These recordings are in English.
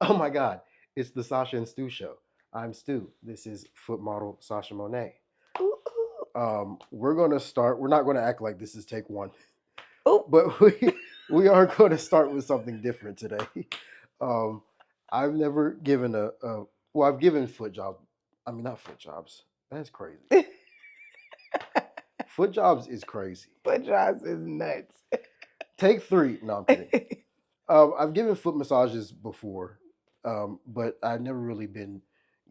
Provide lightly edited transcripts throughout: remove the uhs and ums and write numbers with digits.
Oh my God, it's the Sasha and Stu Show. I'm Stu. This is foot model Sasha Monae. Ooh, ooh. We're gonna start. We're not gonna act like this is take one, Ooh. but we are going to start with something different today. Um, I've never given well, I've given foot jobs. I mean, not foot jobs. That's crazy. Foot jobs is crazy. Foot jobs is nuts. Take three. No, I'm kidding. I've given foot massages before, but I've never really been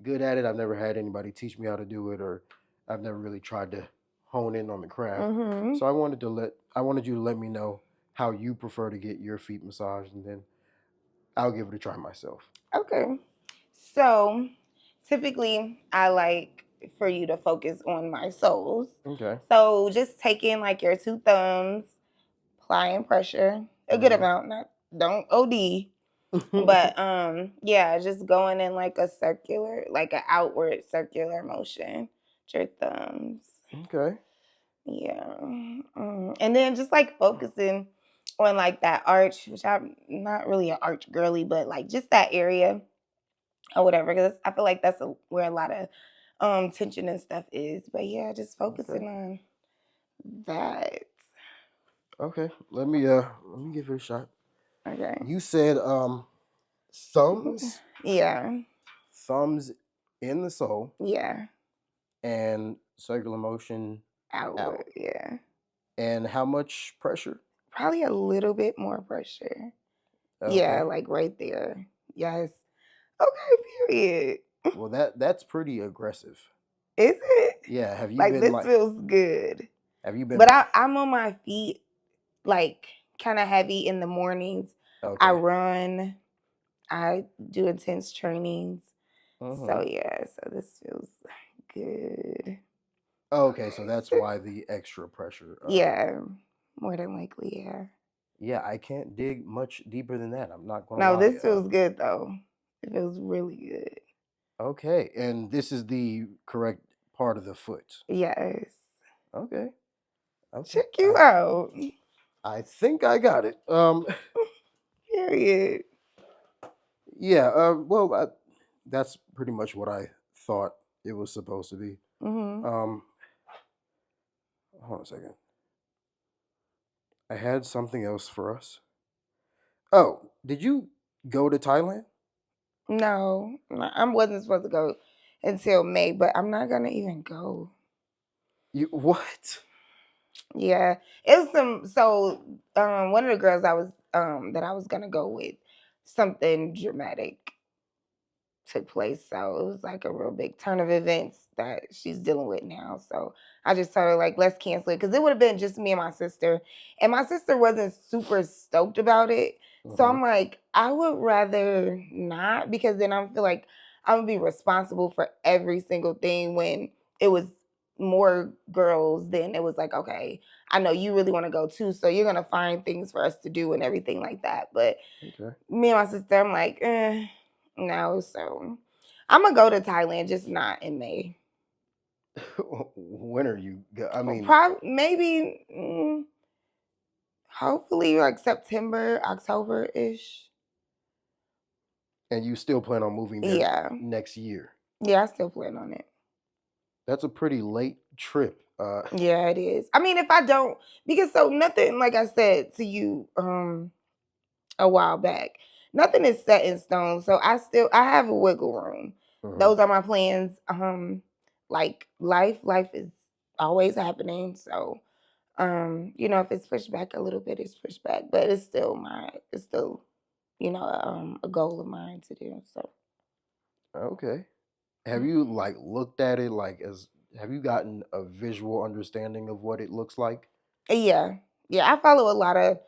good at it. I've never had anybody teach me how to do it, or I've never really tried to hone in on the craft. Mm-hmm. So I wanted you to let me know how you prefer to get your feet massaged, and then I'll give it a try myself. Okay. So typically I like for you to focus on my soles. Okay. So just taking like your two thumbs, applying pressure, a good amount, not don't OD. But yeah, just going in like a circular, like an outward circular motion. With your thumbs. Okay. Yeah. And then just like focusing on like that arch, which I'm not really an arch girly, but like just that area or whatever, because I feel like that's where a lot of tension and stuff is. But yeah, just focusing on that. Okay. Let me give it a shot. Okay. You said thumbs Yeah. thumbs in the sole Yeah. and circular motion Outward. out. Yeah. And how much pressure? Probably a little bit more pressure. Yeah, Okay. like right there. Yes. Okay, period. Well, that's pretty aggressive. Is it? Yeah. Have you Like been this like? feels good. Have you been? But I'm on my feet like kind of heavy in the mornings. I Okay. run. I do intense trainings. So Mm-hmm. yeah, so this feels good. Okay, so that's why the extra pressure. Yeah, more than likely, yeah. Yeah, I can't dig much deeper than that. I'm not gonna No, lie. this feels good though. It feels really good. Okay, and this is the correct part of the foot. Yes. Okay. Okay. Check you out. I think I got it. Period. Yeah. Well, that's pretty much what I thought it was supposed to be. Mm-hmm. Um. Hold on a second. I had something else for us. Oh, did you go to Thailand? No, I wasn't supposed to go until May, but I'm not gonna even go. You what? Yeah, it was some. So, one of the girls that I was gonna go with, something dramatic took place. So it was like a real big turn of events that she's dealing with now. So I just told her like, let's cancel it because it would have been just me and my sister, and my sister wasn't super stoked about it. So Mm-hmm. I'm like, I would rather not because then I feel like I'm gonna be responsible for every single thing when it was more girls. Then it was like, okay, I know you really want to go too, so you're gonna find things for us to do and everything like that. But Okay. me and my sister, I'm like, no. So I'm gonna go to Thailand, just not in May. When are you? I mean, Probably, maybe, hopefully, like September, October ish. and you still plan on moving there Yeah, next year? yeah, I still plan on it. That's a pretty late trip. Yeah, it is. I mean, if I don't, because so nothing, like I said to you, a while back, nothing is set in stone. So I have a wiggle room. Mhm. Those are my plans. Like life is always happening. So if it's pushed back a little bit, it's pushed back, but it's still, a goal of mine to do. So Okay. Have you like looked at it like as? Have you gotten a visual understanding of what it looks like? yeah, yeah, I follow a lot of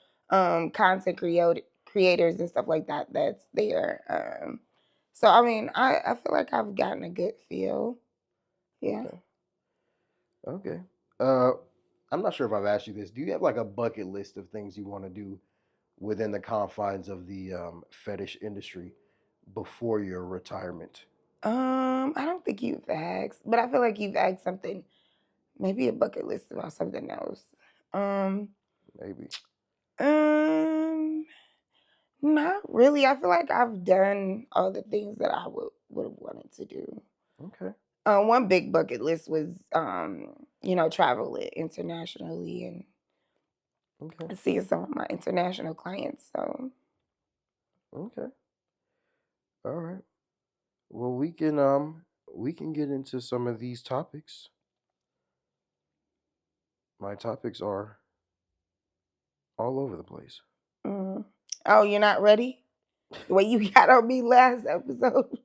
content creators and stuff like that. That's there. So I mean, I feel like I've gotten a good feel. Yeah. Okay. Okay. Uh, I'm not sure if I've asked you this. Do you have like a bucket list of things you want to do within the confines of the fetish industry before your retirement? I don't think you've asked, but I feel like you've asked something, maybe a bucket list about something else. Um, Maybe. um, Not really. I feel like I've done all the things that I would have wanted to do. Okay. One big bucket list was, travel it internationally Okay. and seeing some of my international clients. So Okay. All right. Well, we can get into some of these topics. My topics are all over the place. mm. Oh, you're not ready? The way you got on me last episode.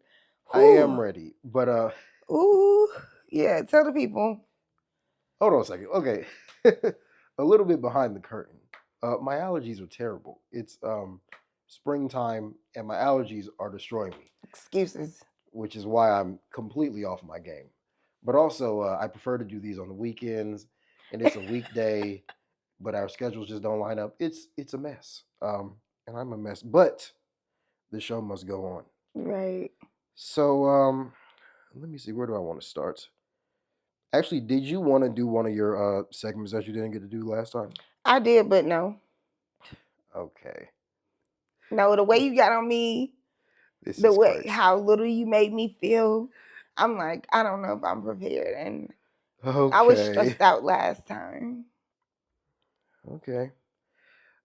I am Whew. ready, but Ooh. Yeah, tell the people. hold on a second. Okay. A little bit behind the curtain. My allergies are terrible. It's springtime and my allergies are destroying me, Excuses. which is why I'm completely off my game. But also, I prefer to do these on the weekends, and it's a weekday, but our schedules just don't line up. It's a mess, and I'm a mess. But the show must go on. Right. So, let me see. Where do I want to start? Actually, did you want to do one of your segments that you didn't get to do last time? I did, but no. Okay, No, the way you got on me, this the is way crazy. how little you made me feel, I'm like, I don't know if I'm prepared. And I was Okay, stressed out last time. okay.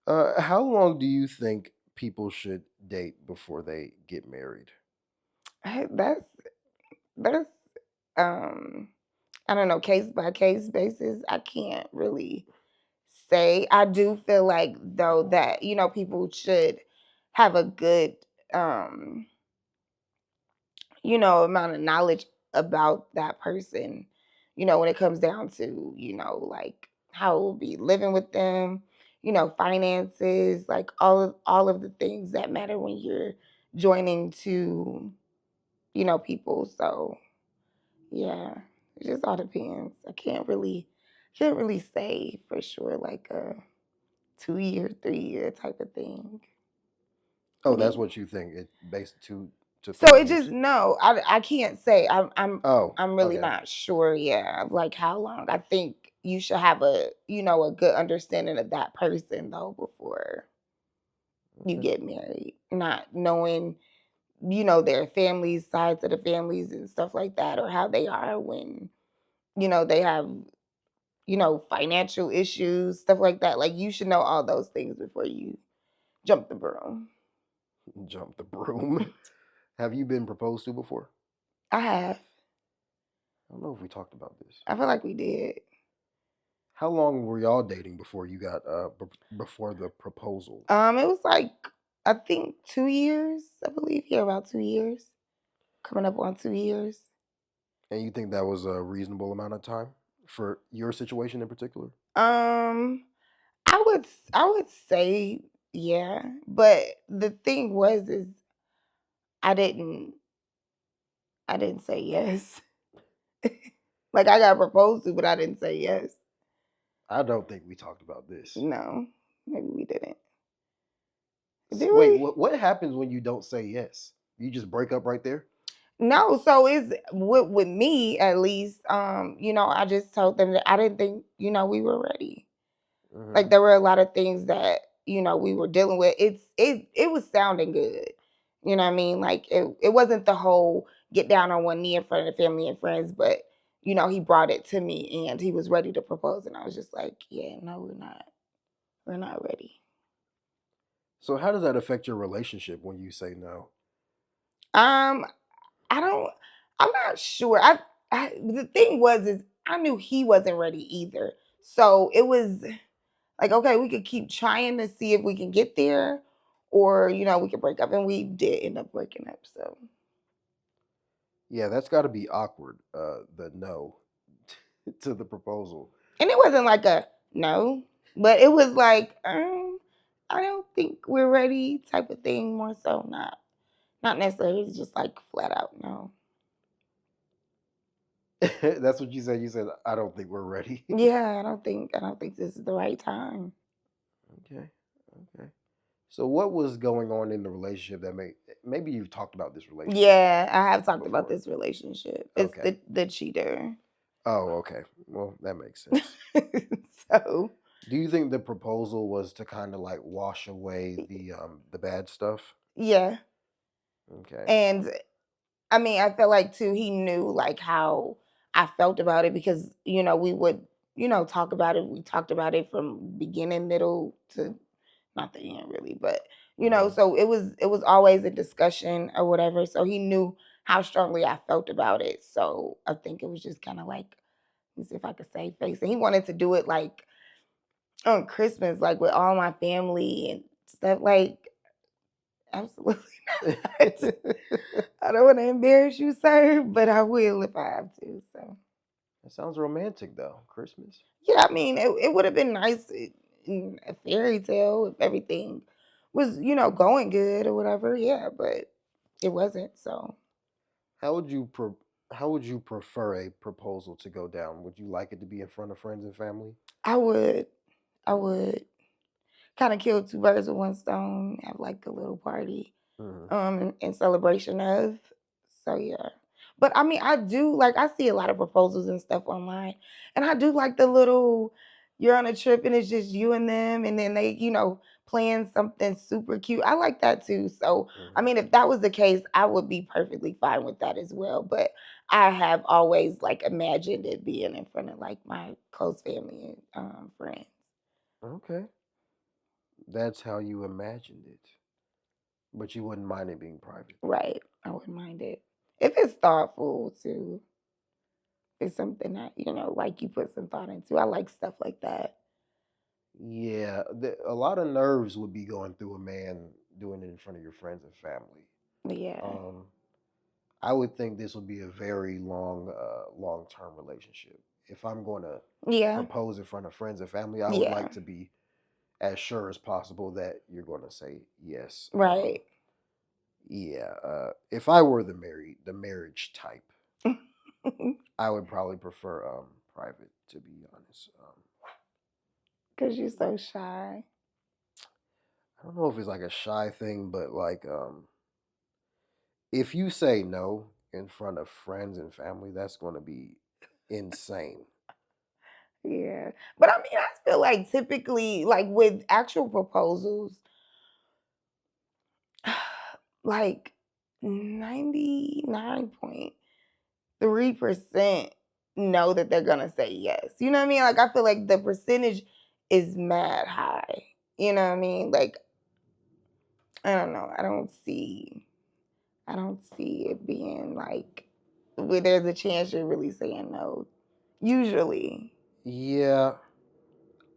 How long do you think people should date before they get married? That's um I don't know, case by case basis. I can't really say. I do feel like though that, people should have a good um amount of knowledge about that person, when it comes down to, like how it will be living with them, finances, like all of the things that matter when you're joining to, people. So yeah, it just all depends. I can't really say for sure like a 2 year, 3 year type of thing. Oh, that's Me. what you think. It based 2 to 3 So it years. just no, I can't say. Oh, I'm really okay. not sure. Yeah, of like how long. I think you should have a good understanding of that person though before you Okay. get married. Not knowing their families, sides of the families and stuff like that, or how they are when they have financial issues, stuff like that. Like you should know all those things before you jump the broom. Jump the broom. Have you been proposed to before? I have. I don't know if we talked about this. I feel like we did. How long were y'all dating before you got before the proposal? It was like I think 2 years, I believe. Yeah, about 2 years. Coming up on 2 years. And you think that was a reasonable amount of time for your situation in particular? Um, I would say yeah, but the thing was is I didn't I didn't say yes. Like I got proposed to, but I didn't say yes. I don't think we talked about this. No, maybe we didn't. Did Wait, we? what happens when you don't say yes? You just break up right there? No, so it's with me at least. I just told them that I didn't think we were ready. Hmm. Like there were a lot of things that we were dealing with. It was sounding good. You know what I mean? Like it wasn't the whole get down on one knee in front of the family and friends, but he brought it to me and he was ready to propose, and I was just like, yeah, no, we're not ready. So how does that affect your relationship when you say no? Um, I don't. I'm not sure. The thing was is I knew he wasn't ready either, so it was like, okay, we could keep trying to see if we can get there, or we could break up, and we did end up breaking up. So, Yeah, that's got to be awkward. The no to the proposal. and it wasn't like a no, but it was like, I don't think we're ready type of thing. More so, not necessarily just like flat out no. That's what you said. You said I don't think we're ready. Yeah, I don't think this is the right time. Okay. Okay. So what was going on in the relationship that made maybe you've talked about this relationship Yeah, I have talked about before? this relationship. It's Okay. the cheater. Oh, okay. Well, that makes sense. So. Do you think the proposal was to kind of like wash away the bad stuff? Yeah. Okay. And I mean, I feel like too he knew like how I felt about it because, we would, talk about it. We talked about it from beginning, middle to not the end really, but Hmm. so it was always a discussion or whatever. So he knew how strongly I felt about it. So I think it was just kind of like, let me see if I could save face. And he wanted to do it like on Christmas, like with all my family and stuff. Like, absolutely not. I don't want to embarrass you, sir, but I will if I have to. So That sounds romantic though. Christmas. yeah, I mean, it would have been nice in a fairy tale if everything was, going good or whatever. Yeah, but it wasn't. So How would you how would you prefer a proposal to go down? Would you like it to be in front of friends and family? I would, I would kind of kill two birds with one stone. Have like a little party, Hmm. in celebration of. So yeah. But I mean, I do like I see a lot of proposals and stuff online, and I do like the little you're on a trip and it's just you and them, and then they, plan something super cute. I like that too. So I Hmm. mean, if that was the case, I would be perfectly fine with that as well. But I have always like imagined it being in front of like my close family and friends. Okay. That's how you imagined it, but you wouldn't mind it being private. Right. I wouldn't mind it. If it's thoughtful too. It's something that, like you put some thought into. I like stuff like that. Yeah, a lot of nerves would be going through a man doing it in front of your friends and family. Yeah. Um, I would think this would be a very long term relationship. If I'm going to Yeah. propose in front of friends and family, I would Yeah. like to be as sure as possible that you're going to say yes. Right. Yeah. If I were the marriage type, I would probably prefer private. To be honest, Cause you're so shy. I don't know if it's like a shy thing, but like if you say no in front of friends and family, that's going to be insane. Yeah. But I mean, I feel like typically, like with actual proposals, like 99.3% know that they're gonna say yes. You know what I mean? Like I feel like the percentage is mad high. You know what I mean? Like I don't know. I don't see it being like where there's a chance you're really saying no. Usually. Yeah,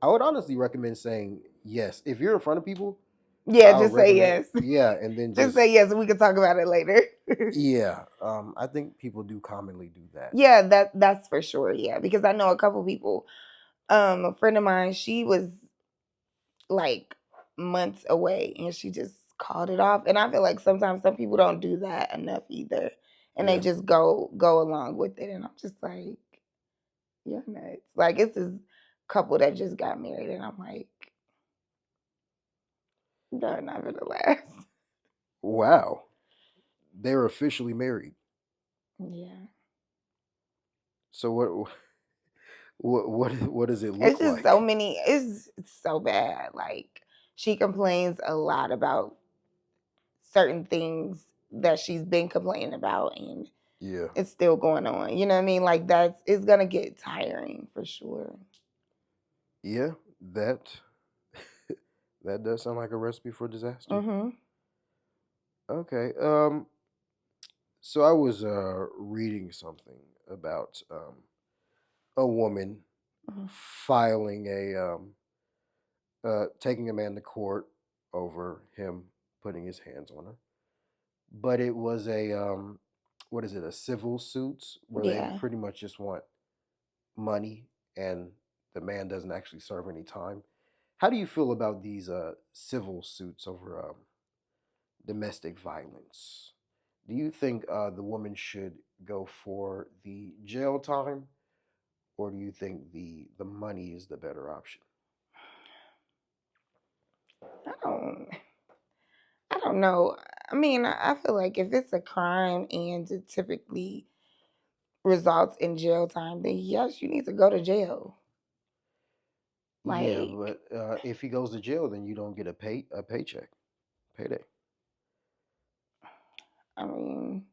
I would honestly recommend saying yes. If you're in front of people, Yeah, I would just say recommend yes. yeah, and then Just say just yes and we can talk about it later. yeah. I think people do commonly do that. Yeah, that's for sure. Yeah. Because I know a couple people. A friend of mine, she was like months away and she just called it off. And I feel like sometimes some people don't do that enough either. And they Yeah. just go along with it. And I'm just like, you're nuts. Like it's this couple that just got married, and I'm like, they're not gonna last. Wow. They're officially married. Yeah. So what does it It's look just so like? many, it's so bad. Like she complains a lot about certain things that she's been complaining about and Yeah. it's still going on. You know what I mean? Like that's it's gonna get tiring for sure. Yeah, that that does sound like a recipe for disaster. Mm-hmm. Okay. So I was reading something about a woman Hmm. filing taking a man to court over him putting his hands on her. But it was a what is it? A civil suits where they Yeah. pretty much just want money and the man doesn't actually serve any time. How do you feel about these civil suits over domestic violence? Do you think the woman should go for the jail time, or do you think the money is the better option? I don't I don't know. I mean, I feel like if it's a crime and it typically results in jail time, then yes, you need to go to jail. Yeah, Like, but if he goes to jail, then you don't get a paycheck, payday. I mean,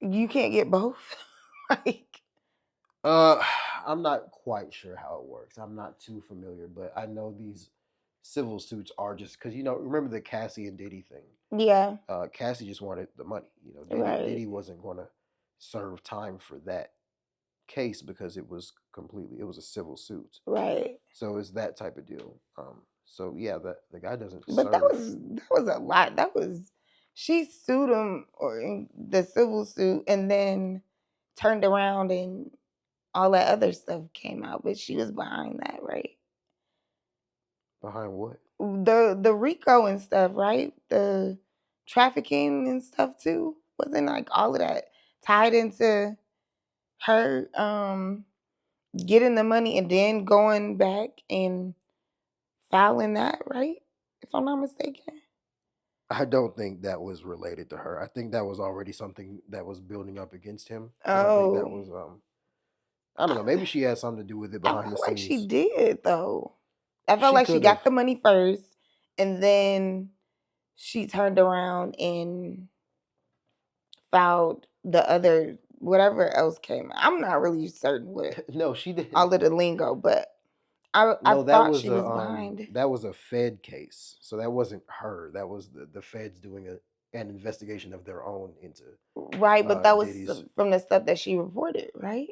you can't get both. Like, Uh, I'm not quite sure how it works. I'm not too familiar, but I know these civil suits are just because remember the Cassie and Diddy thing. yeah, Cassie just wanted the money. right, Diddy wasn't going to serve time for that case because it was a civil suit. right. So it's that type of deal. So yeah, the guy doesn't But serve. that was a lot. That was she sued him or in the civil suit, and then turned around and all that other stuff came out. But she was behind that, right? Behind what? The RICO and stuff, right? The trafficking and stuff too. Wasn't like all of that tied into her getting the money and then going back and filing that, right? If I'm not mistaken. I don't think that was related to her. I think that was already something that was building up against him. I don't think that Oh, was I don't know, maybe she had something to do with it I behind the felt like she scenes. did though. I felt She like she could have. got the money first and then she turned around and filed the other whatever else came. I'm not really certain what No, she did. all of the lingo, but I No, thought she was behind. that was a Fed case. So that wasn't her. That was the Feds doing an investigation of their own into Right, but that was Diddy's. from the stuff that she reported, right?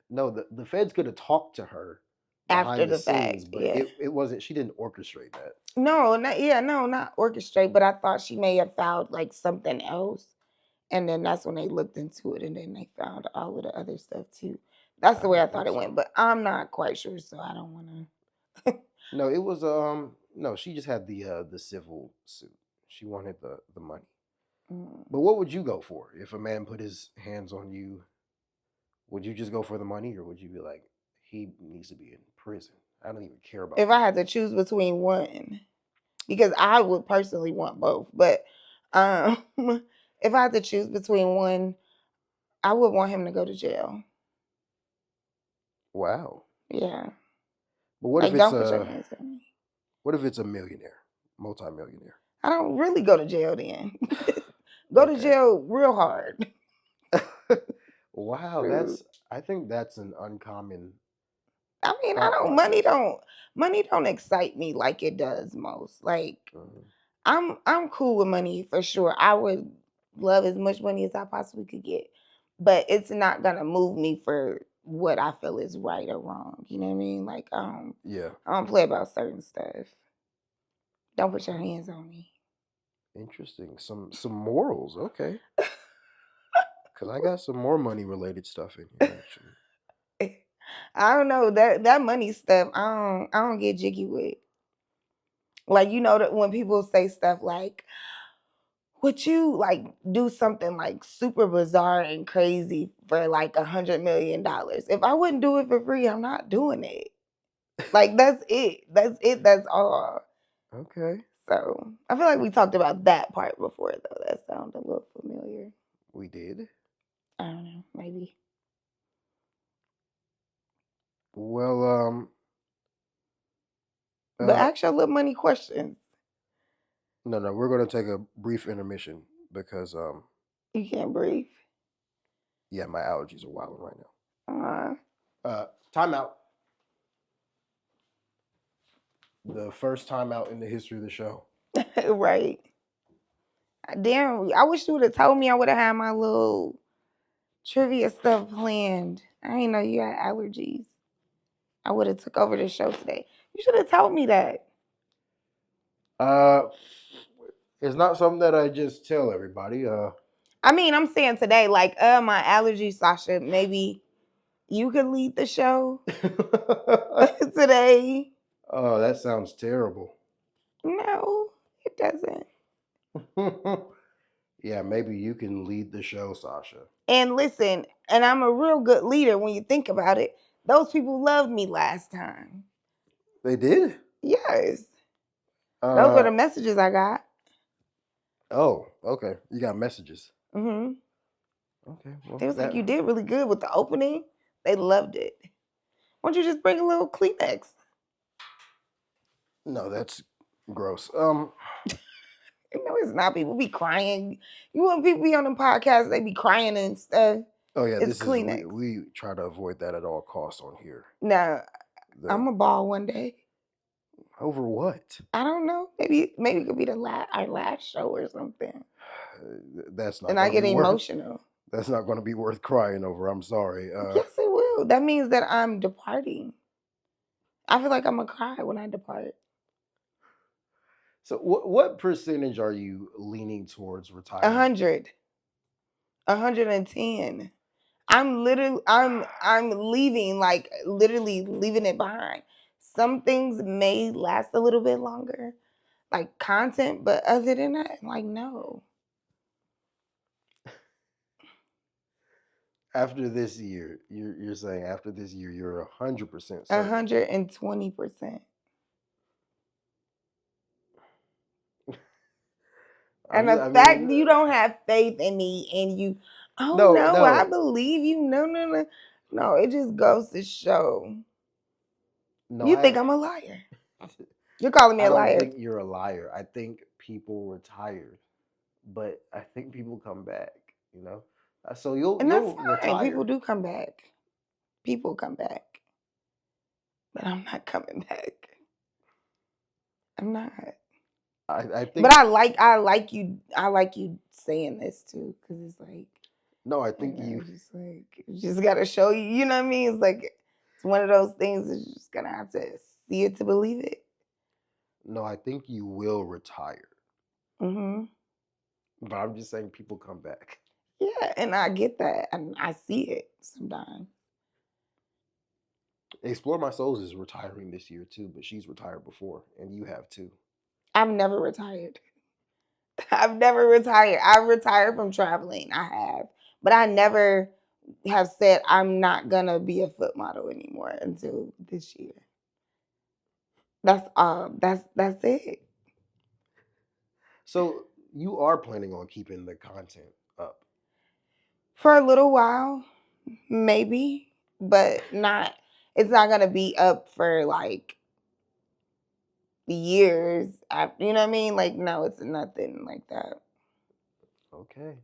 No, the Feds could have talked to her After behind the the scenes, fact, but yeah. it wasn't. She didn't orchestrate that. No, not yeah, no, not orchestrate, but I thought she may have filed like something else. And then that's when they looked into it and then they found all of the other stuff too. That's I the way I don't thought think it went, so. but I'm not quite sure, so I don't wanna No, it was no. She just had the civil suit. She wanted the money. Mm. But what would you go for if a man put his hands on you? Would you just go for the money, or would you be like, he needs to be in prison? I don't even care about If the I money. had to choose between one, because I would personally want both, but um if I had to choose between one, I would want him to go to jail. Wow. Yeah. But what if Like it's don't put your a hands on me. millionaire, multi-millionaire? I don't really go to jail then. Go to Okay. jail real hard. Wow, Mm. I think that's an uncommon I mean, I thought don't process. money don't excite me like it does most. Like Mhm. I'm cool with money for sure. I would love as much money as I possibly could get. But it's not gonna move me for what I feel is right or wrong. You know what I mean? Like Yeah. I don't play about certain stuff. Don't put your hands on me. Interesting. Some morals. Okay. Because I got some more money related stuff in here actually. I don't know that money stuff. I don't get jiggy with. Like that when people say stuff like, "Would you like do something like super bizarre and crazy for like $100 million?" If I wouldn't do it for free, I'm not doing it. Like that's it. That's it. That's all. Okay. So I feel like we talked about that part before, though. That sounds a little familiar. We did. I don't know, maybe. Well, But uh, ask your little money questions. no, we're gonna take a brief intermission because You can't breathe. yeah, my allergies are wilding right Uh, now. Time out. The first time out in the history of the show. right. Damn, I wish you would have told me. I would have had my little trivia stuff planned. I didn't know you had allergies. I would have took over the show today. You should have told me that. Uh, it's not something that I just tell everybody. I mean, I'm saying today, like, my allergies, Sasha. Maybe you could lead the show today. Oh, that sounds terrible. No, it doesn't. Yeah, maybe you can lead the show, Sasha. And listen, and I'm a real good leader when you think about it. Those people loved me last time. They did? Yes. Those were Uh the messages I got. oh, okay. You got messages. Hmm. Okay, well It was like that you did really good with the opening. They loved it. Why don't you just bring a little Kleenex? No, that's gross. No, it's not. People be crying. You want people be on the podcast, they be crying and stuff. Oh yeah, It's this is Kleenex. we try to avoid that at all costs on here. No, The- I'm a ball one day. Over what? I don't know. Maybe it could be our last show or something. That's not. And I gonna get be worth- emotional. That's not going to be worth crying over. I'm sorry. Yes, it will. That means that I'm departing. I feel like I'm gonna cry when I depart. So, what percentage are you leaning towards retirement? 100, 110. I'm leaving, like literally leaving it behind. Some things may last a little bit longer, like content, but other than that, like no. After this year, you're saying after this year, you're 100% 120%. And the fact that you don't have faith in me and you, no, I believe you. No, it just goes to show. No, you think I'm a liar. You're calling me a liar. I don't think you're a liar. I think people retire, but I think people come back, you know? So you'll retire. People do come back. People come back. But I'm not coming back. I'm not. I think, but I like you saying this too, because it's like, no, I think you just like, you just gotta show you, you know what I mean? It's like, it's one of those things that you're just gonna have to see it to believe it. No, I think you will retire. Mm-hmm. But I'm just saying people come back. Yeah, and I get that, and I see it sometimes. Explore My Souls is retiring this year too, but she's retired before, and you have too. I've never retired. I've never retired. I've retired from traveling. I have. But I never have said I'm not gonna be a foot model anymore until this year. That's it. So you are planning on keeping the content up? For a little while, maybe, but not. It's not gonna be up for like years after. You know what I mean? Like, no, it's nothing like that. Okay.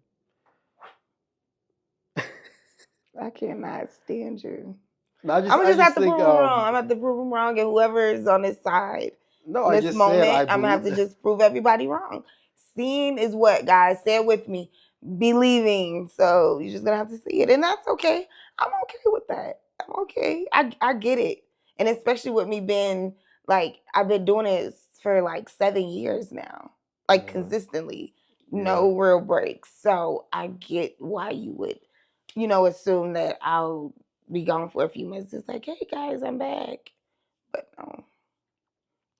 I cannot stand you. No, I'm just have to prove them wrong. I'm gonna have to prove them wrong, and whoever is on this side. No, in this moment, I'm gonna have to just prove everybody wrong. Seeing is what, guys? Say it with me. Believing. So you're just gonna have to see it, and that's okay. I'm okay with that. I'm okay. I get it, and especially with me being like, I've been doing it for like 7 years now, like consistently, no real breaks. So I get why you would, assume that I'll be gone for a few months. It's like, hey guys, I'm back, but no.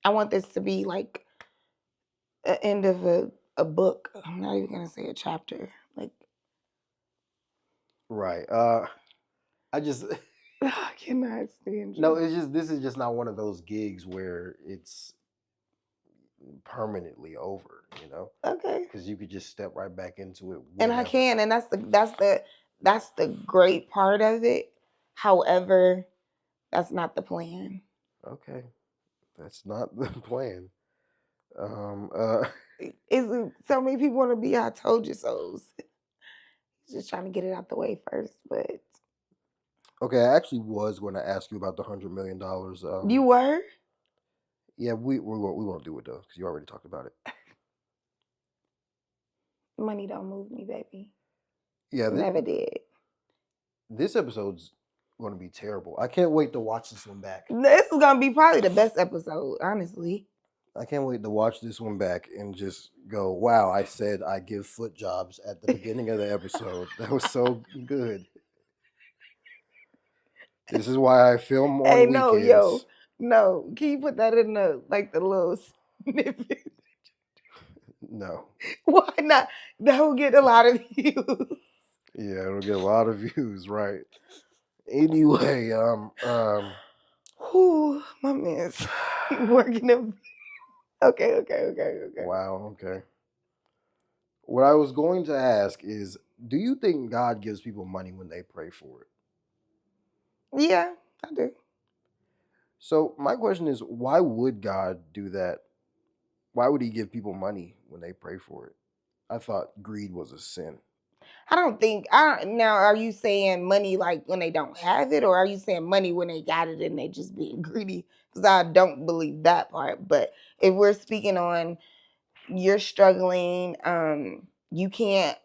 I want this to be like the end of a book. I'm not even gonna say a chapter. Like, right. I just I cannot stand you. No, it's just this is just not one of those gigs where it's permanently over, you know? Okay. Because you could just step right back into it. And I can, and that's the great part of it. However, that's not the plan. Okay. That's not the plan. Is so many people want to be I told you so's. Just trying to get it out the way first, but okay, I actually was going to ask you about the $100 million. You were? Yeah, we won't do it though because you already talked about it. Money don't move me, baby. Yeah, never did. This episode's going to be terrible. I can't wait to watch this one back. This is going to be probably the best episode, honestly. I can't wait to watch this one back and just go, wow, I said I give foot jobs at the beginning of the episode. That was so good. This is why I film on weekends. No. Can you put that in the little snippet? No. Why not? That will get a lot of views. Yeah, it'll get a lot of views, right? Anyway, Whew, my man's working him. Okay. Wow, okay. What I was going to ask is, do you think God gives people money when they pray for it? Yeah, I do. So my question is, why would God do that? Why would He give people money when they pray for it? I thought greed was a sin. I don't think. Now, are you saying money like when they don't have it, or are you saying money when they got it and they just being greedy? Because I don't believe that part. But if we're speaking on you're struggling, you can't,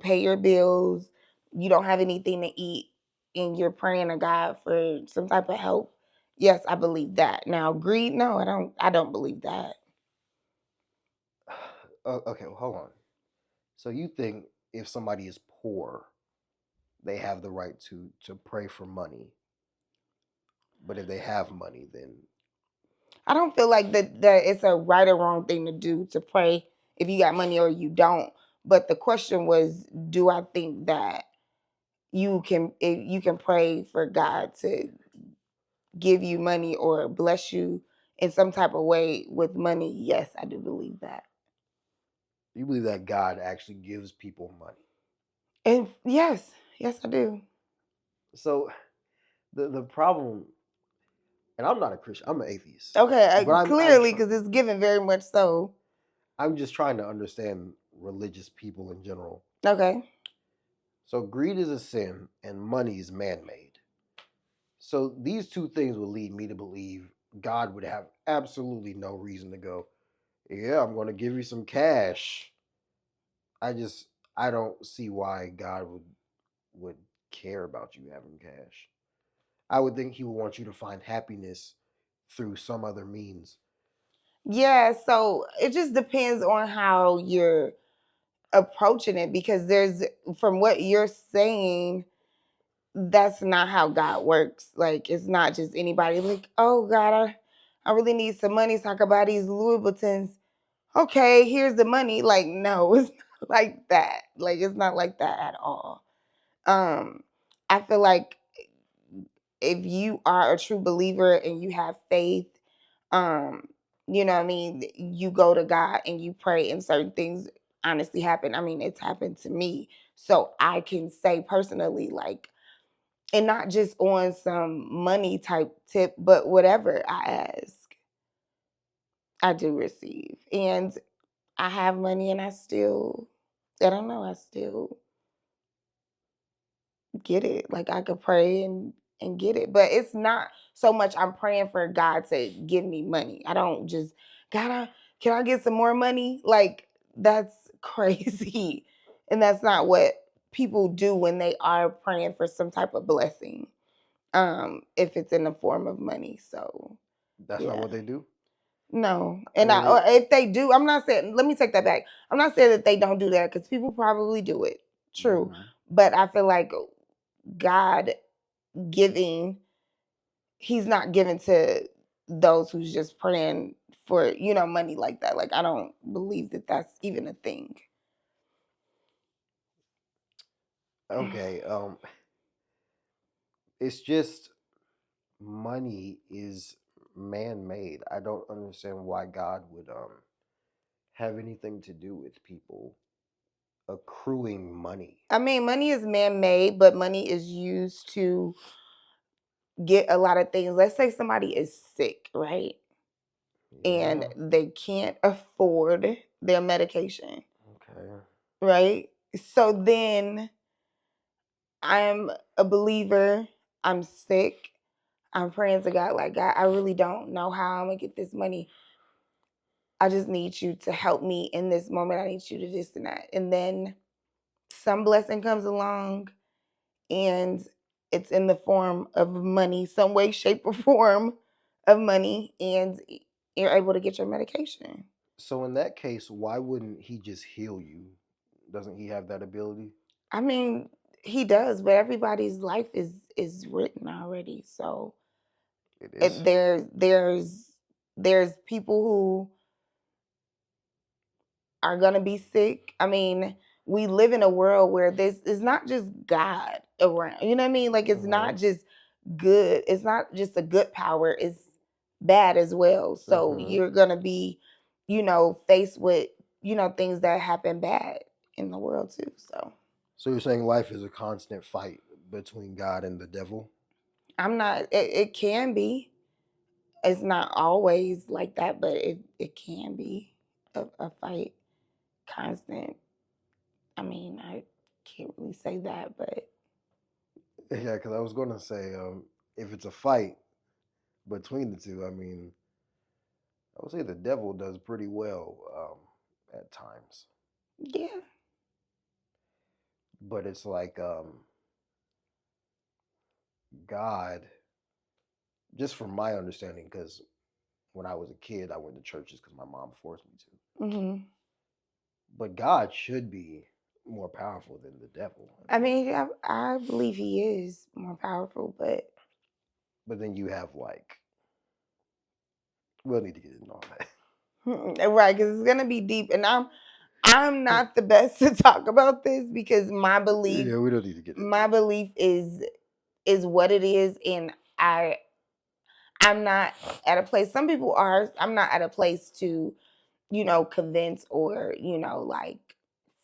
pay your bills, you don't have anything to eat, and you're praying to God for some type of help. Yes, I believe that. Now, greed, no, I don't. I don't believe that. Okay, well, hold on. So you think if somebody is poor, they have the right to pray for money, but if they have money, then I don't feel like that it's a right or wrong thing to do to pray if you got money or you don't. But the question was, do I think that you can pray for God to give you money or bless you in some type of way with money? Yes, I do believe that. you believe that God actually gives people money. And yes, yes, I do. So the problem, and I'm not a Christian, I'm an atheist, Okay, but clearly, because it's given very much so. I'm just trying to understand religious people in general. Okay. So greed is a sin, and money is man-made. So these two things would lead me to believe God would have absolutely no reason to go, yeah, I'm going to give you some cash. I just I don't see why God would care about you having cash. I would think He would want you to find happiness through some other means. Yeah, so it just depends on how you're approaching it because from what you're saying, that's not how God works. Like it's not just anybody like, oh God, I really need some money so I can buy these Louis Vuittons. Okay, here's the money. Like, no, it's not like that. Like it's not like that at all. I feel like if you are a true believer and you have faith, um, you know what I mean, you go to God and you pray and certain things honestly happen. I mean, it's happened to me. So I can say personally, like, and not just on some money type tip, but whatever I ask, I do receive. And I have money and I don't know, I still get it. Like I could pray and get it. But it's not so much I'm praying for God to give me money. I don't just can I get some more money? Like that's crazy. And that's not what people do when they are praying for some type of blessing. If it's in the form of money. So That's not yeah. what they do. No. I And mean, or if they do, I'm not saying let me take that back. I'm not saying that they don't do that because people probably do it. True. mhm. But I feel like God giving, he's not giving to those who's just praying for, money like that. Like, I don't believe that that's even a thing. Okay, it's just money is man-made. I don't understand why God would have anything to do with people accruing money. I mean, money is man made, but money is used to get a lot of things. Let's say somebody is sick, right? And Yeah. they can't afford their medication, Okay. right? So then I'm a believer, I'm sick, I'm praying to God, like, God, I really don't know how I'm gonna get this money. I just need you to help me in this moment. I need you to this and that. And then some blessing comes along and it's in the form of money, some way, shape, or form of money, and you're able to get your medication. So in that case, why wouldn't He just heal you? Doesn't He have that ability? I mean, he does, but everybody's life is written already. So It is. there's people who are gonna be sick. I mean, we live in a world where this is not just God around. You know what I mean? Like it's Mm-hmm. not just good. It's not just a good power. It's bad as well. So Mm-hmm. you're gonna be, faced with, things that happen bad in the world too. So So you're saying life is a constant fight between God and the devil? I'm not. It can be. it's not always like that, but it can be a fight, constant. I mean, I can't really say that, but Yeah, because I was going to say, if it's a fight between the two, I mean, I would say the devil does pretty well at times. yeah. But it's like God, just from my understanding, because when I was a kid, I went to churches because my mom forced me to. Hmm. But God should be more powerful than the devil. I mean, I believe he is more powerful, but then you have like, we'll need to get into all that. right, because it's gonna be deep, and I'm not the best to talk about this because my belief, Yeah, we don't need to get into my it. belief is what it is, and I'm not at a place. Some people are. I'm not at a place to, convince or like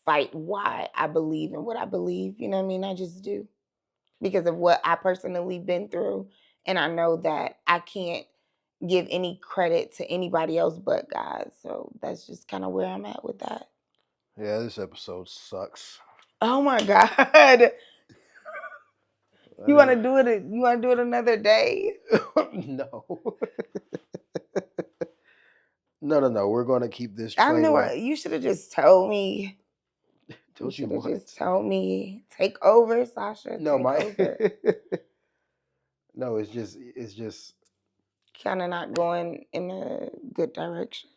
fight why I believe in what I believe. You know what I mean? I just do because of what I personally been through, and I know that I can't give any credit to anybody else but God. So that's just kind of where I'm at with that. Yeah, this episode sucks. Oh my God. You want to do it? You want to do it another day? No. No. We're going to keep this I train. know. You should have just told me. Told You you should have what? just told me. Take over, Sasha. No, Take my. over. No, it's just. Kind of not going in a good direction.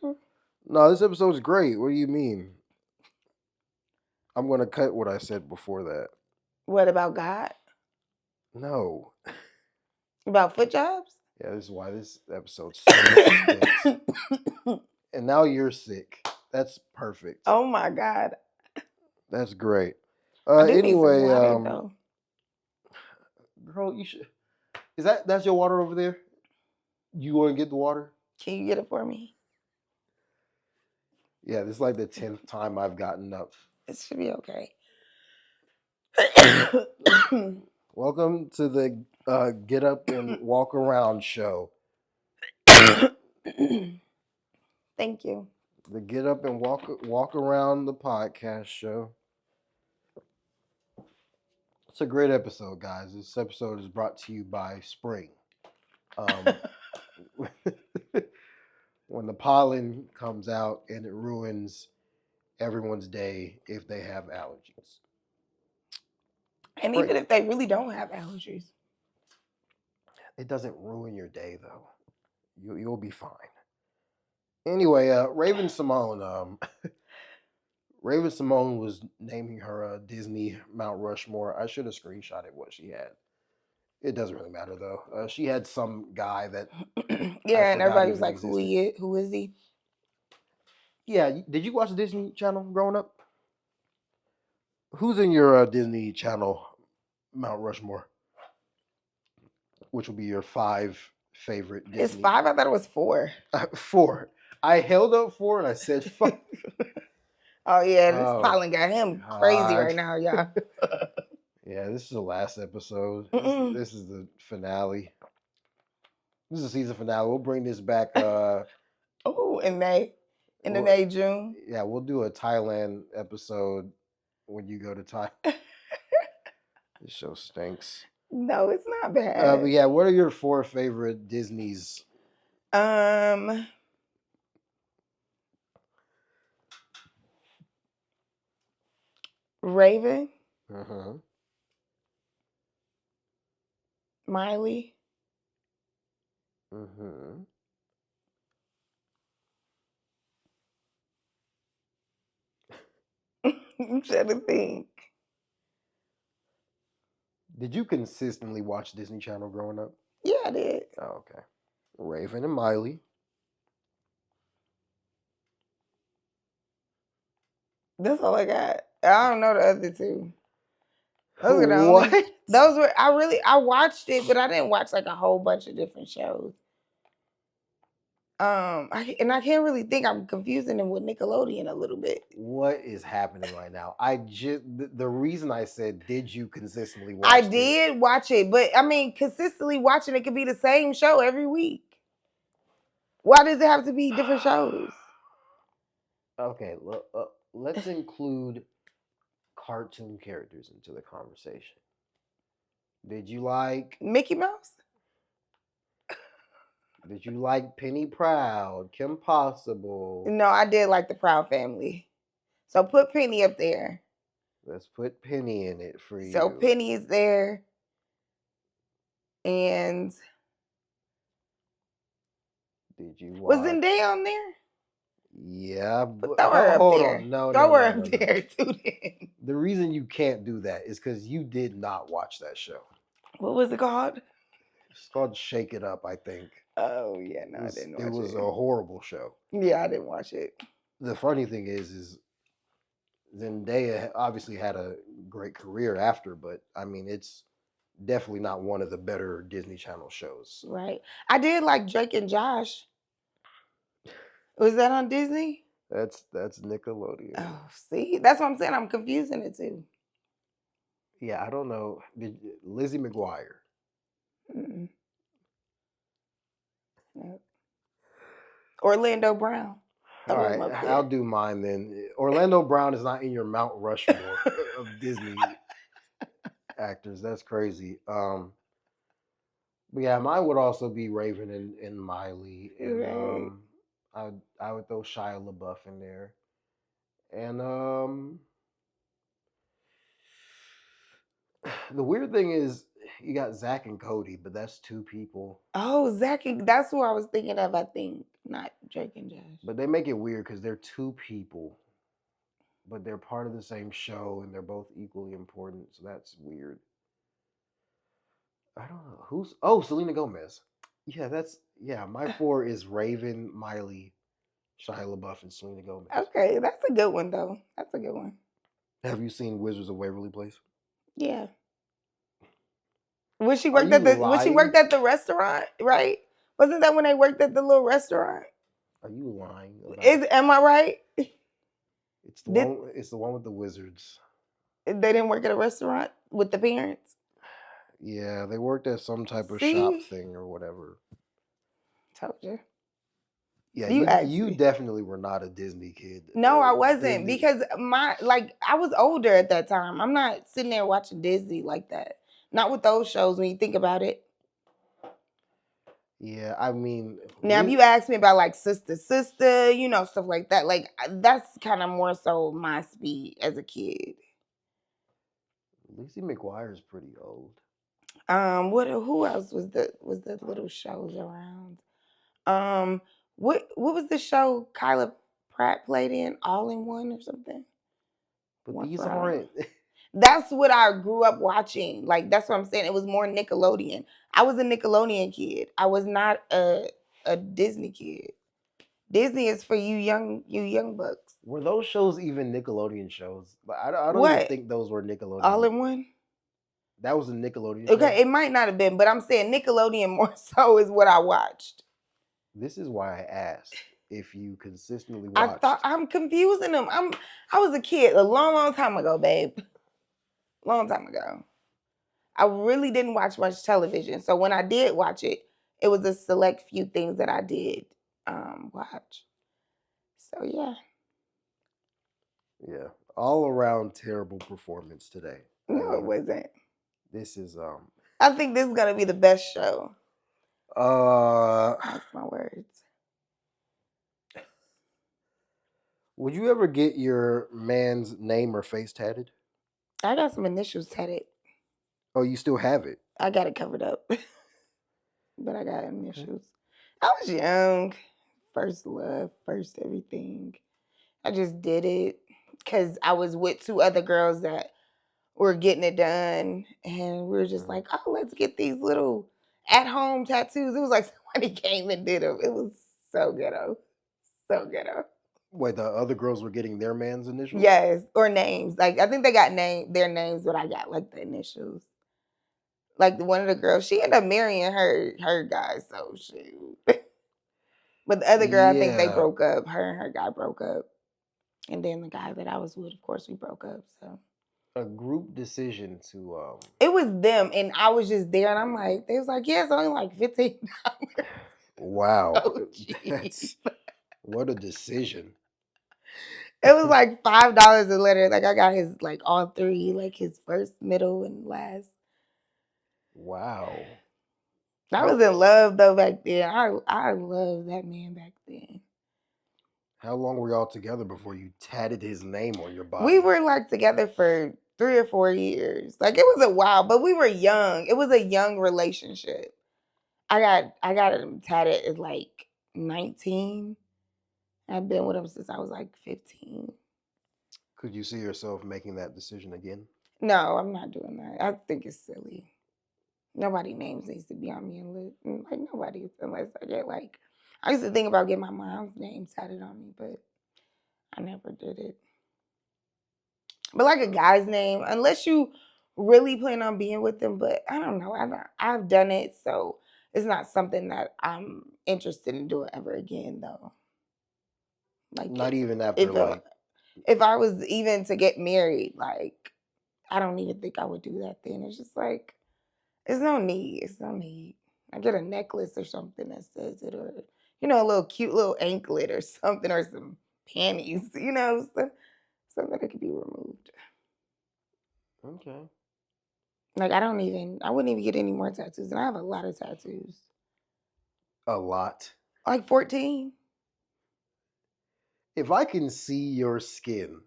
No, this episode's great. What do you mean? I'm going to cut what I said before that. What about God? No. About foot jobs? Yeah, this is why this episode stinks. And now you're sick. That's perfect. Oh my God. That's great. I do need some Anyway, water, though. girl, you should. That's your water over there? You want to get the water? Can you get it for me? Yeah, this is like the 10th time I've gotten up. It should be okay. Welcome to the Get Up and Walk Around show. Thank you. The Get Up and Walk Around the podcast show. It's a great episode, guys. This episode is brought to you by spring. When the pollen comes out and it ruins everyone's day if they have allergies. And even if they really don't have allergies, it doesn't ruin your day, though. You'll be fine. Anyway, Raven Simone. Raven Simone was naming her Disney Mount Rushmore. I should have screenshotted what she had. It doesn't really matter though. She had some guy that. Yeah, and everybody was like, "Who is he?" Yeah, did you watch the Disney Channel growing up? Who's in your Disney Channel Mount Rushmore? Which will be your 5 favorite Disney? It's 5? I thought it was 4. 4. I held up 4 and I said 5. Oh yeah, this pollen got him crazy right now, y'all. Yeah, this is the last episode. This is the finale. This is the season finale. We'll bring this back. Oh, in May. In the May, June. Yeah, we'll do a Thailand episode when you go to Thailand. This show stinks. No, it's not bad. But yeah, what are your 4 favorite Disney's? Raven. Uh-huh. Miley. Mm-hmm. I'm trying to think. Did you consistently watch Disney Channel growing up? Yeah, I did. Oh, okay. Raven and Miley. That's all I got. I don't know the other 2. Those are the What? only. Those were I watched it, but I didn't watch like a whole bunch of different shows. I can't really think. I'm confusing them with Nickelodeon a little bit. What is happening right now? The reason I said, did you consistently watch I did watch it, but I mean, consistently watching it could be the same show every week. Why does it have to be different shows? Okay, let's include cartoon characters into the conversation. Did you like Mickey Mouse? Penny Proud, Kim Possible? No, I did like the Proud Family. So put Penny up there. Let's put Penny in it for So you. Penny is there. And did you was watch? Zendaya on there? Yeah, but throw her up hold there. on. No, throw no, her no, up no, there no. too. Then The reason you can't do that is because you did not watch that show. what was it called? It's called Shake It Up, I think. Oh yeah, no, I didn't watch it. It was a horrible show. Yeah, I didn't watch it. The funny thing is Zendaya obviously had a great career after, but I mean, it's definitely not one of the better Disney Channel shows. Right. I did like Drake and Josh. Was that on Disney? That's Nickelodeon. Oh, see, that's what I'm saying. I'm confusing it too. Yeah, I don't know. Lizzie McGuire. Mm-mm. No. Orlando Brown. All right, I'll do mine then. Orlando Brown is not in your Mount Rushmore of Disney actors. That's crazy. But yeah, mine would also be Raven and Miley, and I would throw Shia LaBeouf in there, and the weird thing is you got Zach and Cody, but that's two people. Oh, Zach, that's who I was thinking of. I think not Drake and Josh. But they make it weird because they're two people, but they're part of the same show and they're both equally important. So that's weird. I don't know Selena Gomez. Yeah, my 4 is Raven, Miley, Shia LaBeouf, and Selena Gomez. Okay, that's a good one though. That's a good one. Have you seen Wizards of Waverly Place? Yeah. When she worked at the restaurant, right? Wasn't that when they worked at the little restaurant? Are you lying? Am I right? It's the one with the wizards. They didn't work at a restaurant with the parents? Yeah, they worked at some type of shop thing or whatever. Told you. Yeah, you definitely were not a Disney kid. No, I wasn't because I was older at that time. I'm not sitting there watching Disney like that. Not with those shows when you think about it. Yeah, I mean. Now, if you ask me about like Sister, stuff like that, like that's kind of more so my speed as a kid. Lizzie McGuire is pretty old. Who else was the little shows around? What was the show Kyla Pratt played in? All in One or something? But these aren't. That's what I grew up watching. Like that's what I'm saying. It was more Nickelodeon. I was a Nickelodeon kid. I was not a Disney kid. Disney is for you young bucks. Were those shows even Nickelodeon shows? I don't even think those were Nickelodeon. All in One? That was a Nickelodeon show? Okay, it might not have been, but I'm saying Nickelodeon more so is what I watched. This is why I asked if you consistently watched. I thought I'm confusing them. I was a kid a long time ago, babe. Long time ago. I really didn't watch much television. So when I did watch it, it was a select few things that I did watch. So yeah. Yeah. All around terrible performance today. No, it wasn't. This is I think this is gonna be the best show. Mark my words. Would you ever get your man's name or face tatted? I got some initials tatted. Oh, you still have it? I got it covered up. But I got initials. I was young. First love, first everything. I just did it because I was with 2 other girls that were getting it done. And we were just like, oh, let's get these little at-home tattoos. It was like somebody came and did them. It was so ghetto. So ghetto. Wait, the other girls were getting their man's initials? Yes, or names. Like I think they got their names, but I got like the initials. Like one of the girls, she ended up marrying her guy, so shoot. But the other girl, I think they broke up. Her and her guy broke up. And then the guy that I was with, of course, we broke up. So a group decision to It was them, and I was just there, and I'm like, they was like, yeah, it's only like $15. Wow. So cheap. What a decision. It was like $5 a letter. Like I got his like all three, like his first, middle, and last. Wow. I was in love though back then. I loved that man back then. How long were y'all together before you tatted his name on your body? We were like together for 3 or 4 years. Like it was a while, but we were young. It was a young relationship. I got him tatted at like 19. I've been with him since I was like 15. Could you see yourself making that decision again? No, I'm not doing that. I think it's silly. Nobody names needs to be on me and like nobody unless I get like I used to think about getting my mom's name tatted on me, but I never did it. But like a guy's name, unless you really plan on being with them, but I don't know. I've done it, so it's not something that I'm interested in doing ever again though. Like Not even after if I was even to get married, like I don't even think I would do that then. It's just like it's no need. It's no need. I get a necklace or something that says it, or a little cute little anklet or something, or some panties. Something that could be removed. Okay. Like I wouldn't even get any more tattoos, and I have a lot of tattoos. A lot. Like 14. If I can see your skin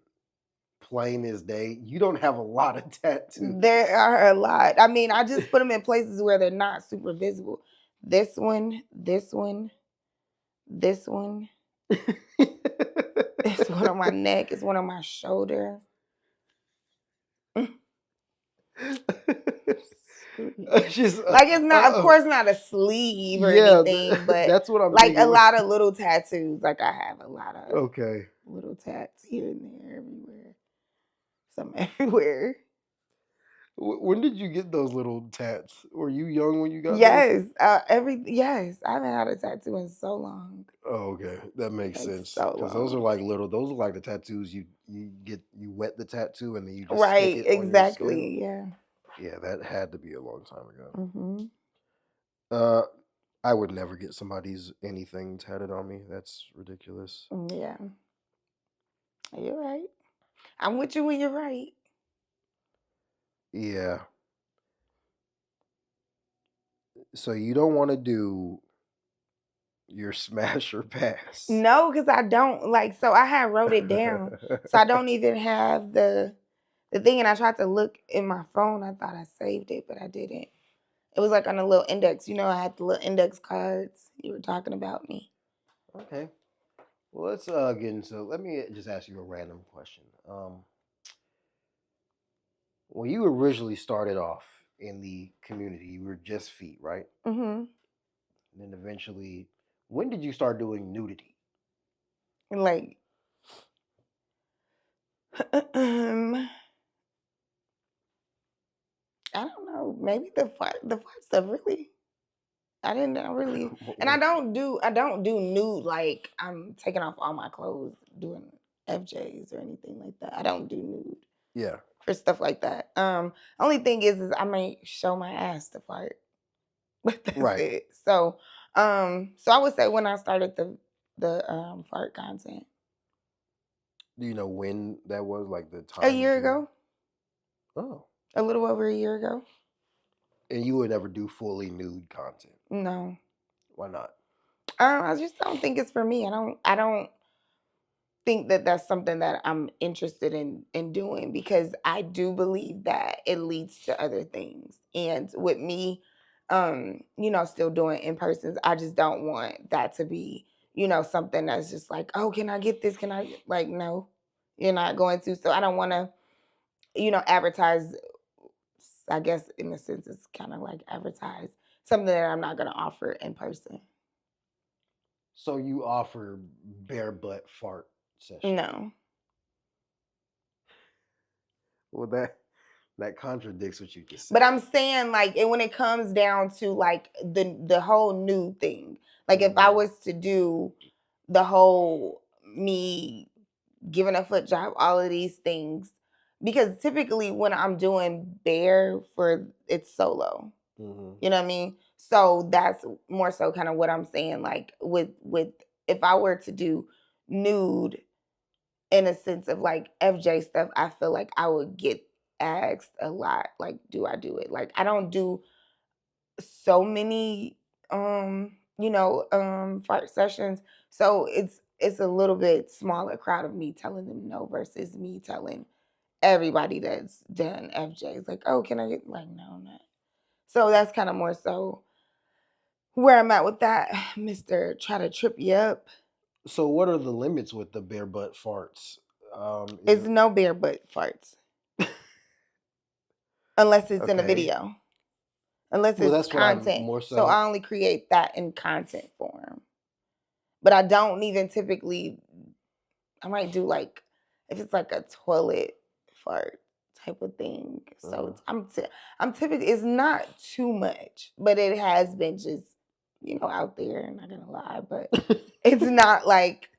plain as day, you don't have a lot of tattoos. There are a lot. I mean, I just put them in places where they're not super visible. This one, this one, this one. It's one on my neck. It's one on my shoulder. It's not, of course, not a sleeve or anything, but that's what I'm like thinking. a lot of little tattoos. Like I have a lot of little tats here and there, everywhere. Some everywhere. When did you get those little tats? Were you young when you got those? Yes, yes. I haven't had a tattoo in so long. Oh, okay, that makes sense. So Because those are like little. Those are like the tattoos you wet the tattoo and then you just right, stick it exactly, on your skin. Yeah, that had to be a long time ago. Mm-hmm. I would never get somebody's anything tatted on me. That's ridiculous. Yeah, you're right. I'm with you when you're right. Yeah. So you don't want to do your smash or pass? No, because I don't like. So I had wrote it down, so I don't even have the thing. And I tried to look in my phone. I thought I saved it, but I didn't. It was like on a little index. I had the little index cards. You were talking about me. Okay. Well, let's get into. Let me just ask you a random question. When you originally started off in the community, you were just feet, right? Mm-hmm. And then eventually, when did you start doing nudity? Like, I don't know. Maybe the fart stuff really. I didn't really, and I don't do nude like I'm taking off all my clothes doing FJs or anything like that. I don't do nude. Yeah. For stuff like that. Only thing is I may show my ass to fart, but that's it. So I would say when I started the fart content. Do you know when that was? Like the time? A year ago. Oh. A little over a year ago. And you would never do fully nude content? No. Why not? I just don't think it's for me. I don't think that that's something that I'm interested in doing, because I do believe that it leads to other things. And with me, still doing in persons, I just don't want that to be, something that's just like, oh, can I get this? Can I, like, no, you're not going to. So I don't want to, advertise. I guess in a sense, it's kind of like advertise something that I'm not going to offer in person. So you offer bare butt fart session? No. Well, that contradicts what you just said. But I'm saying, like, and when it comes down to like the whole nude thing, like if I was to do the whole me giving a foot job, all of these things, because typically when I'm doing bare it's solo. Mm-hmm. You know what I mean? So that's more so kind of what I'm saying. Like with if I were to do nude in a sense of like FJ stuff, I feel like I would get asked a lot. Like, do I do it? Like I don't do so many fart sessions. So it's a little bit smaller crowd of me telling them no versus me telling everybody that's done FJ. It's like, oh, can I get like no, not. So that's kind of more so where I'm at with that, Mr. Try to trip you up. So what are the limits with the bare butt farts? Is It's it no bare butt farts. Unless it's in a okay? video. Unless Well, it's that's what I'm content. more So I so. only create that in content form. But I don't even typically, I might do like, if it's like a toilet fart type of thing. So Uh, I'm typically, it's not too much, but it has been just, out there, I'm not gonna lie, but it's not like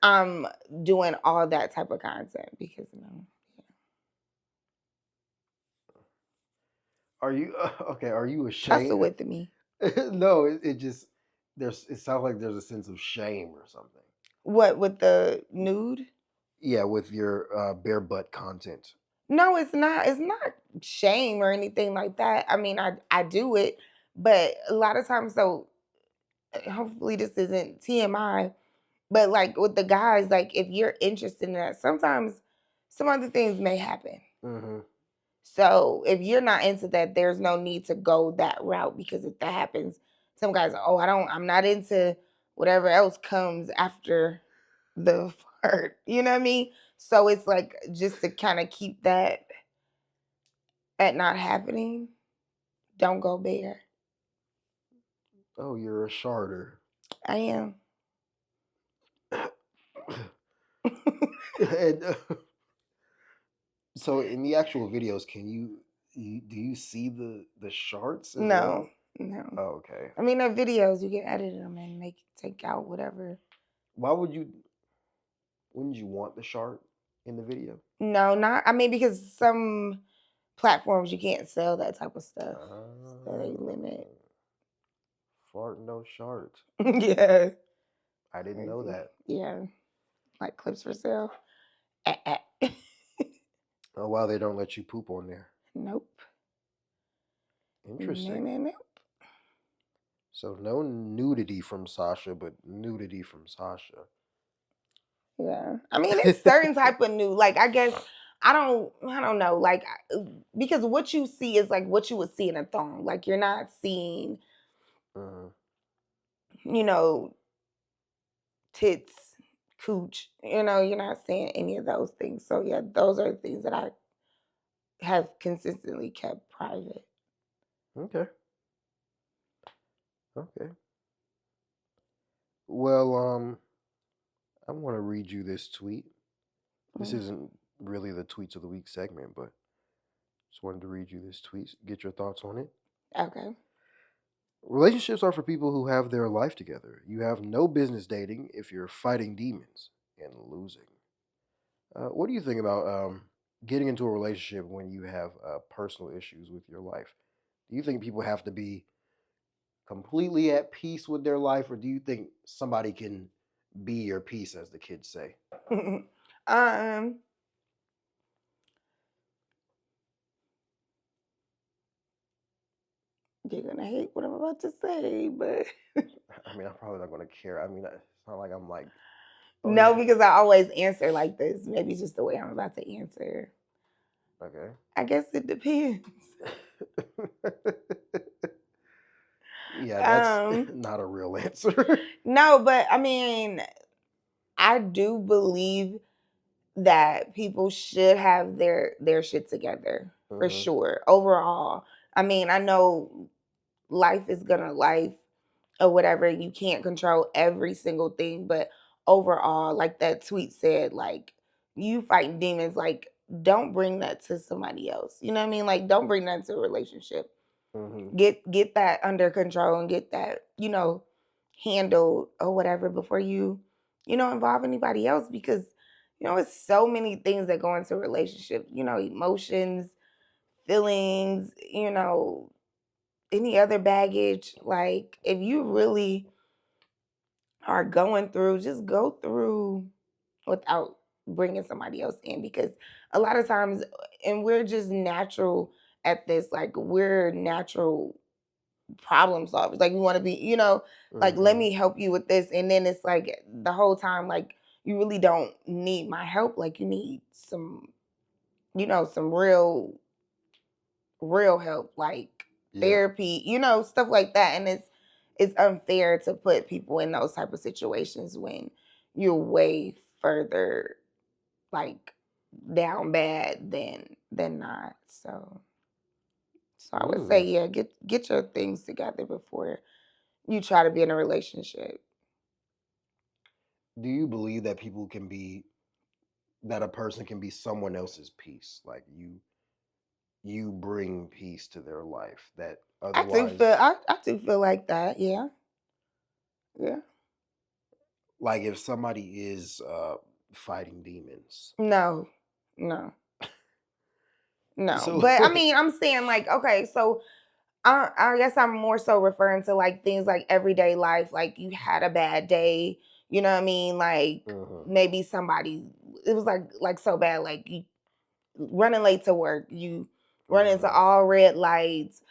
I'm doing all that type of content because are you okay? Are you tussle ashamed? with me. No, it just there's. It sounds like there's a sense of shame or something. What with the nude? Yeah, with your bare butt content. No, it's not. It's not shame or anything like that. I mean, I do it, but a lot of times, so hopefully this isn't TMI, but like with the guys, like if you're interested in that, sometimes some other things may happen. Mm-hmm. So if you're not into that, there's no need to go that route because if that happens, some guys, oh, I'm not into whatever else comes after the fart. You know what I mean? So it's like just to kind of keep that at not happening. Don't go bare. Oh, you're a sharder. I am. And so in the actual videos, do you see the sharts as No, well? no. Oh, okay. I mean, they're videos. You can edit them and take out whatever. Why wouldn't you want the shart in the video? No, not. I mean, because some platforms you can't sell that type of stuff, so they limit. Fart no shart. Yeah, I didn't know crazy. that. Yeah, like clips for sale. Oh wow, they don't let you poop on there. Nope. No, Interesting. no, no. So no nudity from Sasha, but nudity from Sasha. Yeah, I mean, it's certain type of new. Like, I guess I don't know. Like, because what you see is like what you would see in a thong. Like, you're not seeing, Mhm. you know, tits, cooch. You're not seeing any of those things. So yeah, those are the things that I have consistently kept private. Okay. Okay. Well, I want to read you this tweet. This Mm, isn't really the tweets of the week segment, but just wanted to read you this tweet, get your thoughts on it. okay. Relationships are for people who have their life together. You have no business dating if you're fighting demons and losing. What do you think about getting into a relationship when you have personal issues with your life? Do you think people have to be completely at peace with their life, or do you think somebody can be your peace, as the kids say? um, you're gonna hate what I'm about to say, but I mean, I'm probably not going to care. I mean, it's not like I'm like, oh no, yeah, because I always answer like this. Maybe it's just the way I'm about to answer. okay. I guess it depends. Yeah, that's Um, not a real answer. no, but I mean, I do believe that people should have their shit together for Hmm. sure. Overall, I mean, I know life is gonna life or whatever. You can't control every single thing, but overall, like that tweet said, like you fighting demons, like don't bring that to somebody else. You know what I mean? Like don't bring that to a relationship. Hmm. Get that under control and get that, handled or whatever before you, involve anybody else because it's so many things that go into a relationship, emotions, feelings, any other baggage, like if you really are going through, just go through without bringing somebody else in, because a lot of times, and we're just natural at this, like we're natural problem solvers. Like we want to be, like let me help you with this, and then it's like the whole time, like you really don't need my help. Like you need some, some real help, like therapy, stuff like that. And it's unfair to put people in those type of situations when you're way further like down bad than not. So I would say, yeah, get your things together before you try to be in a relationship. Do you believe that that a person can be someone else's peace? Like you bring peace to their life that otherwise, I do feel like that. Yeah. Yeah. like if somebody is fighting demons. No. No. No. So But I mean, I'm saying like, okay, so I guess I'm more so referring to like things like everyday life, like you had a bad day, you know what I mean? Like maybe somebody, it was like so bad, like you running late to work, you run into all red lights,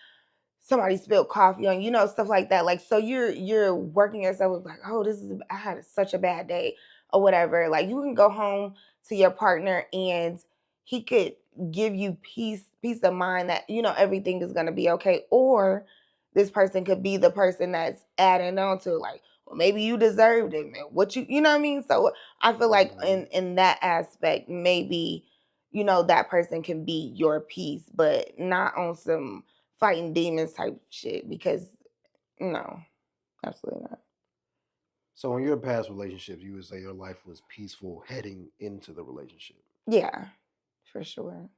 somebody spilled coffee on you, stuff like that. Like, so you're working yourself with like, oh, I had such a bad day or whatever. Like you can go home to your partner and he could give you peace of mind that, everything is gonna be okay. Or this person could be the person that's adding on to like, well, maybe you deserved it, man. What you know what I mean? So I feel like in that aspect, maybe, that person can be your peace, but not on some fighting demons type shit, because no, absolutely not. So in your past relationships, you would say your life was peaceful heading into the relationship. Yeah, for sure.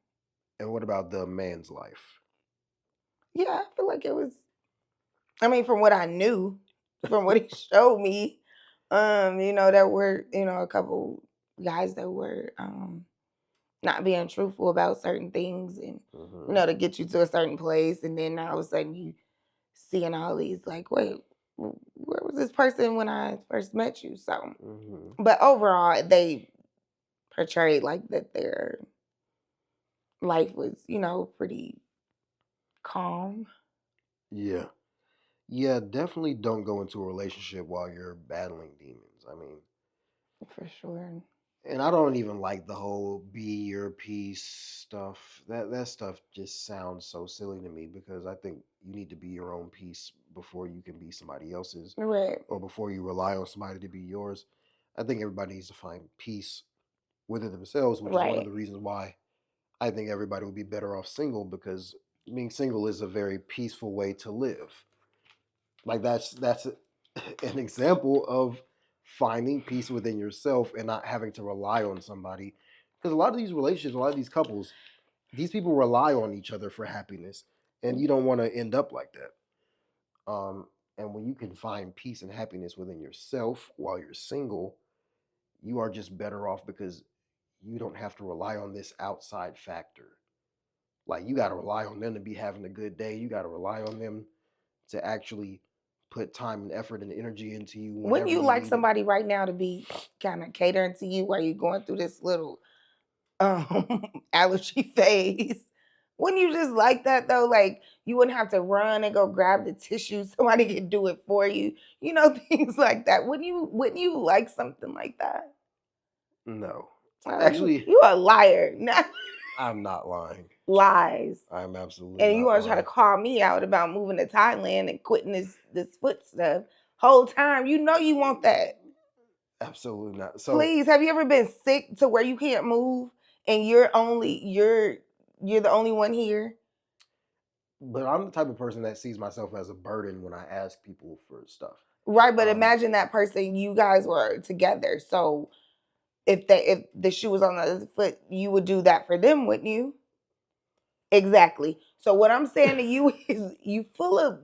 And what about the man's life? Yeah, I feel like it was, I mean, from what I knew, from what he showed me, there were, a couple guys that were not being truthful about certain things, and to get you to a certain place, and then all of a sudden you seeing all these like, wait, where was this person when I first met you? So, but overall, they portrayed like that their life was, pretty calm. Yeah. Yeah, definitely don't go into a relationship while you're battling demons. I mean, For sure. and I don't even like the whole be your peace stuff. That stuff just sounds so silly to me, because I think you need to be your own peace before you can be somebody else's, Right. or before you rely on somebody to be yours. I think everybody needs to find peace within themselves, which is one of Right. the reasons why I think everybody would be better off single, because being single is a very peaceful way to live. Like that's an example of finding peace within yourself and not having to rely on somebody. Because a lot of these relationships, a lot of these couples, these people rely on each other for happiness, and you don't want to end up like that. And when you can find peace and happiness within yourself while you're single, you are just better off, because you don't have to rely on this outside factor. Like you got to rely on them to be having a good day. You got to rely on them to actually put time and effort and energy into you whenever Wouldn't you you like need it. somebody right now to be kind of catering to you while you're going through this little allergy phase? Wouldn't you just like that though? Like you wouldn't have to run and go grab the tissue. Somebody could do it for you. Things like that. Wouldn't you like something like that? No. Oh, Actually, you a liar. Not I'm not lying. lies. I'm absolutely And you not want to try to lying. call me out about moving to Thailand and quitting this foot stuff. Whole time, you want that. Absolutely not. So, Please, have you ever been sick to where you can't move and you're the only one here? but I'm the type of person that sees myself as a burden when I ask people for stuff. Right, but imagine that person, you guys were together. So if the shoe was on the other foot, you would do that for them, wouldn't you? Exactly. So what I'm saying to you is you full of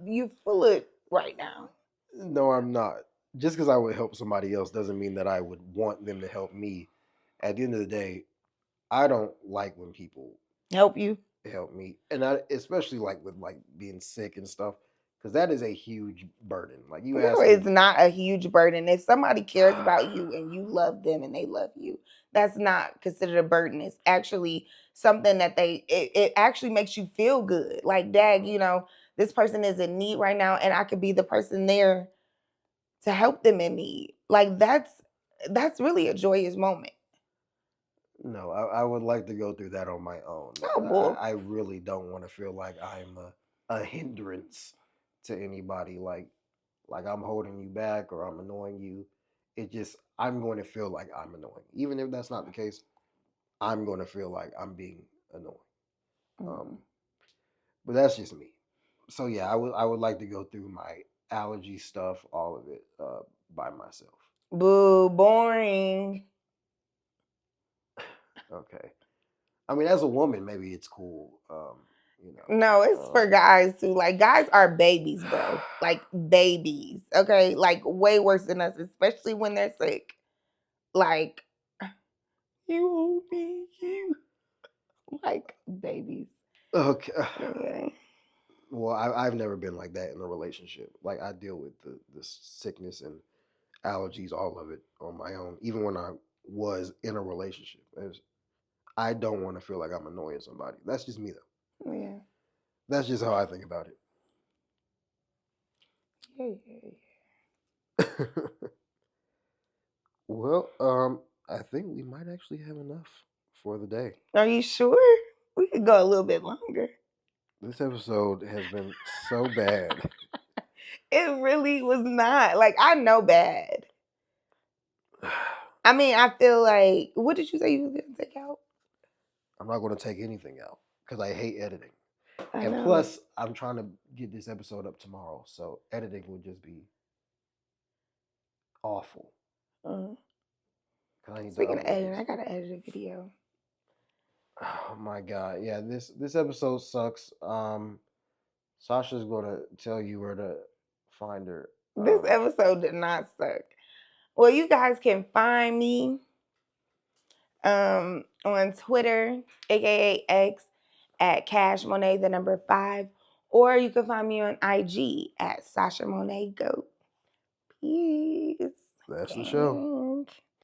right now. No, I'm not. Just because I would help somebody else doesn't mean that I would want them to help me. At the end of the day, I don't like when people Help you. help me, and I especially like with like being sick and stuff. because that is a huge burden. Like you No, ask it's me, not a huge burden. If somebody cares about you and you love them and they love you, that's not considered a burden. It's actually something that it actually makes you feel good. Like, dag, this person is in need right now, and I could be the person there to help them in need. Like that's really a joyous moment. no, I would like to go through that on my own. Oh boy. I really don't want to feel like I'm a hindrance to anybody. Like I'm holding you back or I'm annoying you. It just I'm going to feel like I'm annoying, even if that's not the case. I'm going to feel like I'm being annoying. Um, but that's just me. So yeah, I would like to go through my allergy stuff, all of it, by myself. Boo, boring. Okay. I mean, as a woman, maybe it's cool. No, it's for guys too. Like guys are babies, bro. Like babies. Okay, like way worse than us, especially when they're sick. Like you hold me, you like babies. Okay. Okay. Well, I've never been like that in a relationship. Like I deal with the sickness and allergies, all of it on my own. Even when I was in a relationship, I don't want to feel like I'm annoying somebody. That's just me though. Yeah. That's just how I think about Yeah. it. Well, I think we might actually have enough for the day. Are you sure? We could go a little bit longer. This episode has been so bad. It really was not. Like I know bad. I mean, I feel like what did you say you was gonna take out? I'm not going to take anything out because I hate editing. I And know. plus, I'm trying to get this episode up tomorrow, so editing would just be awful. I need to Speaking of upload editing, these. I gotta edit a video. Oh my god, yeah, this episode sucks. Sasha's gonna tell you where to find her. This episode did not suck. Well, you guys can find me on Twitter, aka X, at Cash Monae, the number 5, or you can find me on IG at Sasha Monae Goat. Peace. That's the show.